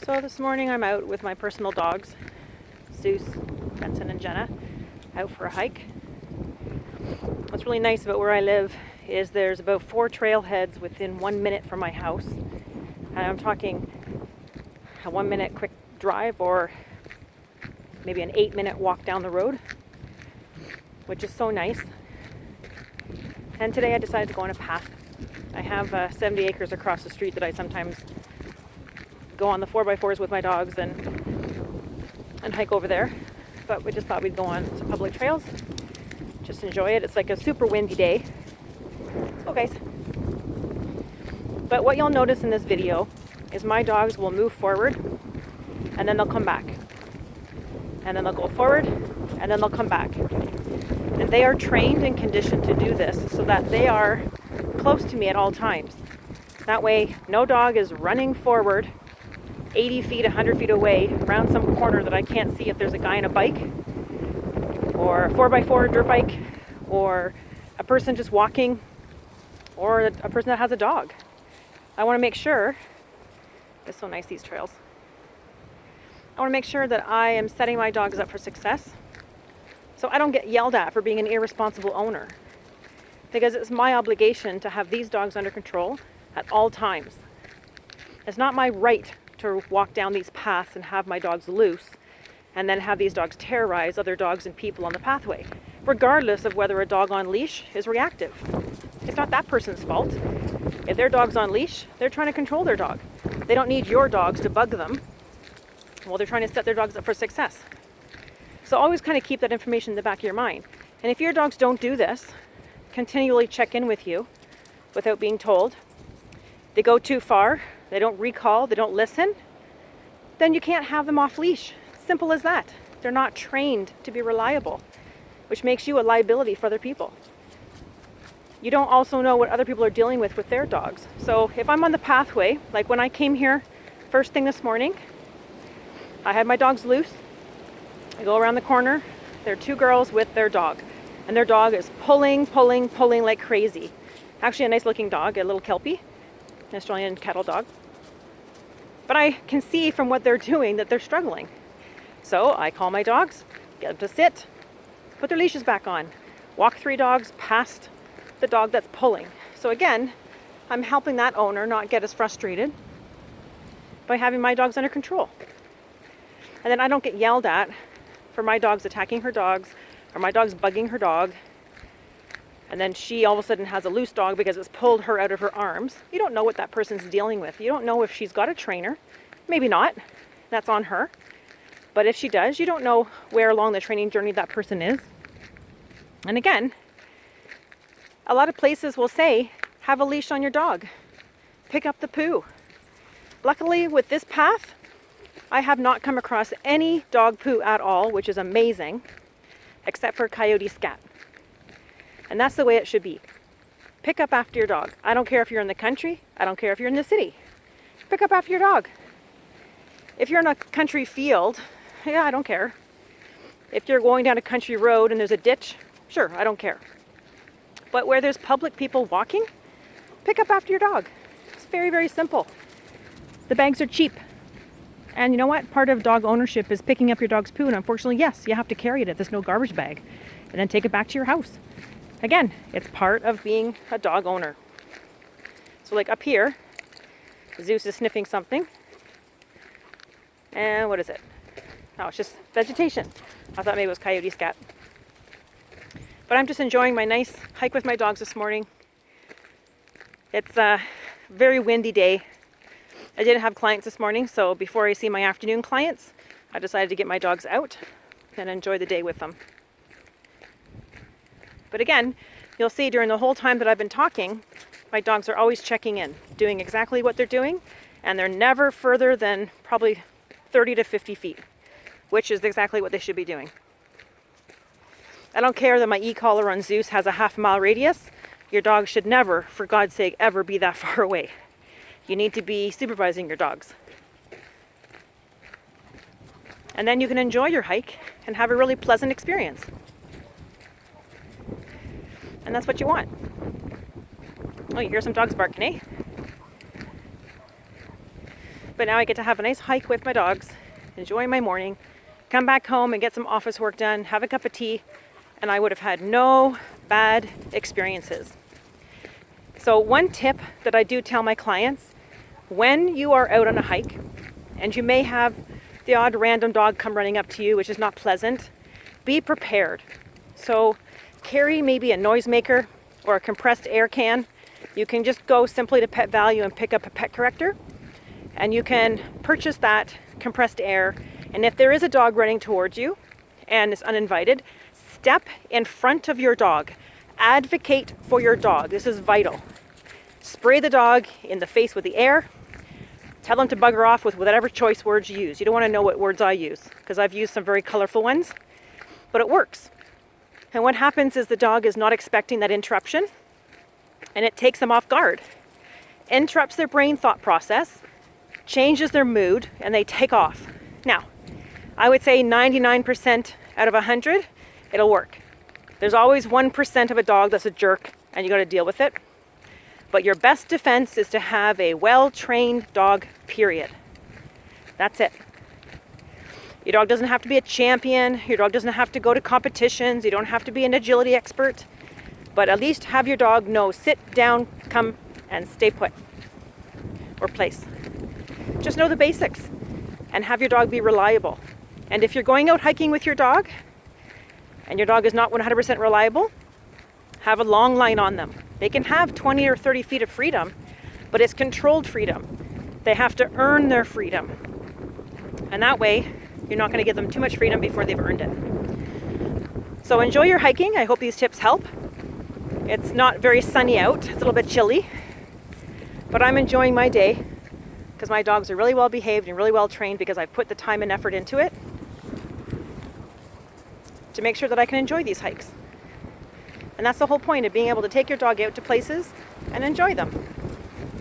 So this morning I'm out with my personal dogs, Zeus, Benson, and Jenna, out for a hike. What's really nice about where I live is there's about 4 trailheads within 1 minute from my house. And I'm talking a 1 minute quick drive or maybe an 8-minute walk down the road, which is so nice. And today I decided to go on a path. I have 70 acres across the street that I sometimes go on the 4x4s with my dogs and hike over there. But we just thought we'd go on some public trails, just enjoy it. It's like a super windy day. So guys. But what you'll notice in this video is my dogs will move forward and then they'll come back. And then they'll go forward and then they'll come back. And they are trained and conditioned to do this so that they are close to me at all times. That way, no dog is running forward 80 feet, 100 feet away around some corner that I can't see if there's a guy on a bike or a 4x4 dirt bike or a person just walking or a person that has a dog. I want to make sure, it's so nice, these trails. I want to make sure that I am setting my dogs up for success so I don't get yelled at for being an irresponsible owner, because it's my obligation to have these dogs under control at all times. It's not my right to walk down these paths and have my dogs loose and then have these dogs terrorize other dogs and people on the pathway, regardless of whether a dog on leash is reactive. It's not that person's fault. If their dog's on leash, they're trying to control their dog. They don't need your dogs to bug them while they're trying to set their dogs up for success. So always kind of keep that information in the back of your mind. And if your dogs don't do this, continually check in with you without being told, they go too far, they don't recall, they don't listen, then you can't have them off leash. Simple as that. They're not trained to be reliable, which makes you a liability for other people. You don't also know what other people are dealing with their dogs. So if I'm on the pathway, like when I came here first thing this morning, I had my dogs loose. I go around the corner, there are 2 girls with their dog, and their dog is pulling like crazy. Actually a nice looking dog, a little Kelpie, an Australian cattle dog. But I can see from what they're doing that they're struggling. So I call my dogs, get them to sit, put their leashes back on, walk 3 dogs past the dog that's pulling. So again, I'm helping that owner not get as frustrated by having my dogs under control. And then I don't get yelled at for my dogs attacking her dogs or my dog's bugging her dog. And then she all of a sudden has a loose dog because it's pulled her out of her arms. You don't know what that person's dealing with. You don't know if she's got a trainer. Maybe not. That's on her. But if she does, you don't know where along the training journey that person is. And again, a lot of places will say, have a leash on your dog. Pick up the poo. Luckily, with this path, I have not come across any dog poo at all, which is amazing, except for coyote scat. And that's the way it should be. Pick up after your dog. I don't care if you're in the country. I don't care if you're in the city. Pick up after your dog. If you're in a country field, yeah, I don't care. If you're going down a country road and there's a ditch, sure, I don't care. But where there's public people walking, pick up after your dog. It's very, very simple. The bags are cheap. And you know what? Part of dog ownership is picking up your dog's poo. And unfortunately, yes, you have to carry it if there's no garbage bag. And then take it back to your house. Again, it's part of being a dog owner. So like up here, Zeus is sniffing something. And what is it? Oh, it's just vegetation. I thought maybe it was coyote scat. But I'm just enjoying my nice hike with my dogs this morning. It's a very windy day. I didn't have clients this morning, so before I see my afternoon clients, I decided to get my dogs out and enjoy the day with them. But again, you'll see during the whole time that I've been talking, my dogs are always checking in, doing exactly what they're doing, and they're never further than probably 30 to 50 feet, which is exactly what they should be doing. I don't care that my e-collar on Zeus has a half-mile radius. Your dog should never, for God's sake, ever be that far away. You need to be supervising your dogs. And then you can enjoy your hike and have a really pleasant experience. And that's what you want. Oh, you hear some dogs barking, eh? But now I get to have a nice hike with my dogs, enjoy my morning, come back home and get some office work done, have a cup of tea, and I would have had no bad experiences. So one tip that I do tell my clients, when you are out on a hike and you may have the odd random dog come running up to you, which is not pleasant, be prepared. So carry maybe a noisemaker or a compressed air can. You can just go simply to Pet Value and pick up a pet corrector, and you can purchase that compressed air. And if there is a dog running towards you and it's uninvited, step in front of your dog. Advocate for your dog. This is vital. Spray the dog in the face with the air. Tell them to bugger off with whatever choice words you use. You don't want to know what words I use, because I've used some very colorful ones, but it works. And what happens is the dog is not expecting that interruption, and it takes them off guard, interrupts their brain thought process, changes their mood, and they take off. Now, I would say 99% out of 100, it'll work. There's always 1% of a dog that's a jerk, and you got to deal with it. But your best defense is to have a well-trained dog, period. That's it. Your dog doesn't have to be a champion. Your dog doesn't have to go to competitions. You don't have to be an agility expert. But at least have your dog know, sit down, come, and stay put. Or place. Just know the basics. And have your dog be reliable. And if you're going out hiking with your dog, and your dog is not 100% reliable, have a long line on them. They can have 20 or 30 feet of freedom, but it's controlled freedom. They have to earn their freedom. And that way, you're not going to give them too much freedom before they've earned it. So enjoy your hiking. I hope these tips help. It's not very sunny out. It's a little bit chilly. But I'm enjoying my day because my dogs are really well behaved and really well trained, because I've put the time and effort into it to make sure that I can enjoy these hikes. And that's the whole point of being able to take your dog out to places and enjoy them.